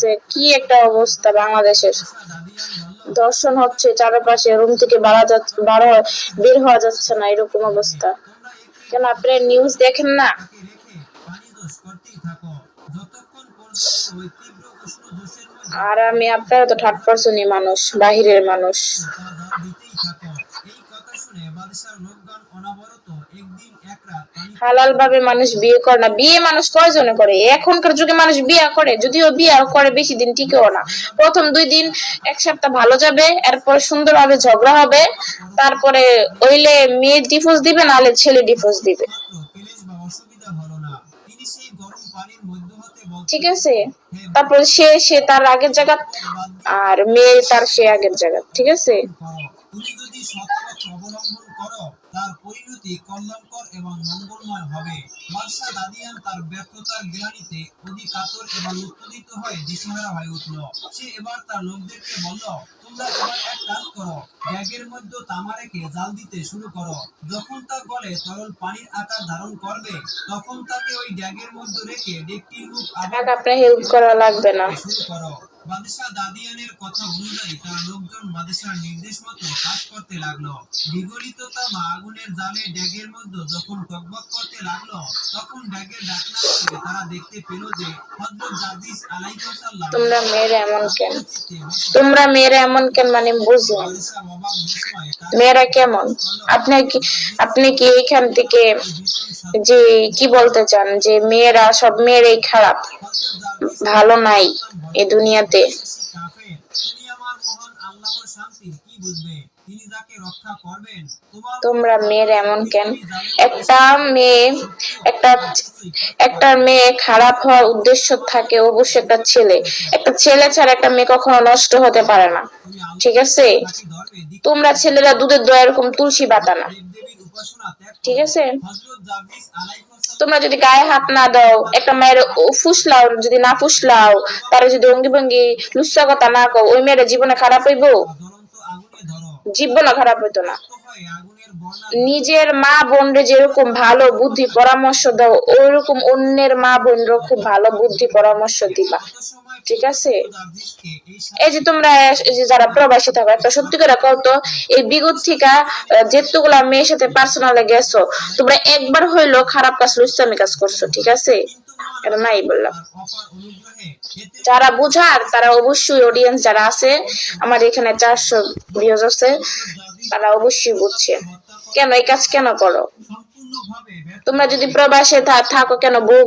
লাগতেছে, কি একটা অবস্থা বাংলাদেশের। দর্শন হচ্ছে চারপাশে, রুম থেকে বের হওয়া যাচ্ছে না, এরকম অবস্থা। কেন আপনারা নিউজ দেখেন না? আর আমি আপনারা তো 30% মানুষ, বাহিরের মানুষ। হালাল ভাবে মানুষ বিয়ে করে না। বিয়ে মানুষ কয়জনে করে? এখনকার যুগে মানুষ বিয়ে করে, যদিও বিয়ে করে বেশি দিন টিকেও না। প্রথম 2 দিন 1 সপ্তাহ ভালো যাবে, এরপর সুন্দরভাবে ঝগড়া হবে, তারপরে ওইলে মেয়ে ডিভোর্স দিবে, নাহলে ছেলে ডিভোর্স দিবে। ঠিক আছে, তারপর সে তার আগের জায়গা, আর মেয়ে তার সে আগের জায়গা। ঠিক আছে, তুমি যদি সৎ পথ অবলম্বন করো, তার পরিণতি কল্যাণকর এবং মঙ্গলময় হবে। বাদশাহ দাদিয়ান তার ব্যর্থতার গ্লানিতে অধিক কাতর এবং উত্তেজিত হয়ে দিশেহারা হয়ে উঠল। সে এবার তার লোকদেরকে বলল, তোমরা এবার এক কাজ করো, ব্যাগের মধ্যে তামা রেখে জাল দিতে শুরু করো। যখন তা গলে তরল পানির আকার ধারণ করবে, তখন তাকে ওই ব্যাগের মধ্যে রেখে ডেকটির মুখ আবার আপনার হেল্প করা লাগবে না। শুরু করো। বাদশাহ দাদিয়ানের কথা অনুযায়ী তার লোকজন বাদশার নির্দেশ মতো কাজ করতে লাগলো। বিগলিত তামা আগুনের জালে ড্যাগের মধ্যে যখন টকবক করতে লাগলো, তখন ড্যাগের ঢাকনা খুলে তারা দেখতে পেল যে হযরত জার্জিস আলাইহিস সালাম। তোমরা মেয়েরা এমন কেন মানে বুঝলাম। মেয়েরা কেমন? আপনি কি এখান থেকে যে কি বলতে চান যে মেয়েরা, সব মেয়েরাই খারাপ, ভালো নাই এই দুনিয়াতে? তোমরা মেয়েরা এমন কেন? একটা মেয়ে খারাপ হওয়ার উদ্দেশ্য থাকে অবশ্যই। একটা ছেলে ছাড়া একটা মেয়ে কখনো নষ্ট হতে পারে না। ঠিক আছে, তোমরা ছেলেরা দুধের দোয়া এরকম তুলসী পাতা না। ঠিক আছে, তোমরা যদি গায়ে হাত না দাও, একটা মেয়ের ফুসলাও, যদি না ফুসলাও, তার যদি অঙ্গি ভঙ্গি লুচ্ছা কথা না কও, ওই মেয়ের জীবনে খারাপ হইব? জীবনে খারাপ হইতো না। নিজের মা বোনরে যেরকম ভালো বুদ্ধি পরামর্শ দাও, ওইরকম অন্যের মা বোনরও খুব ভালো বুদ্ধি পরামর্শ দিবা। ঠিক আছে, এই যে তোমরা যারা প্রবাসী থাকো, একটা সত্যি করে কও তো, এই বিগত থেকে যেতগুলা মেয়ের সাথে পার্সোনালে গেছো, তোমরা একবার হইলো খারাপ কাজ, লুচ্চামি কাজ করছো? ঠিক আছে, এটা নাই বললাম। যারা বুঝার তারা অবশ্যই, অডিয়েন্স যারা আছে আমার এখানে 400 ভিউজ আছে, তারা অবশ্যই বুঝছে কেন এই কাজ কেন করো। তোমরা যদি প্রবাসে থাকো, কেন বউ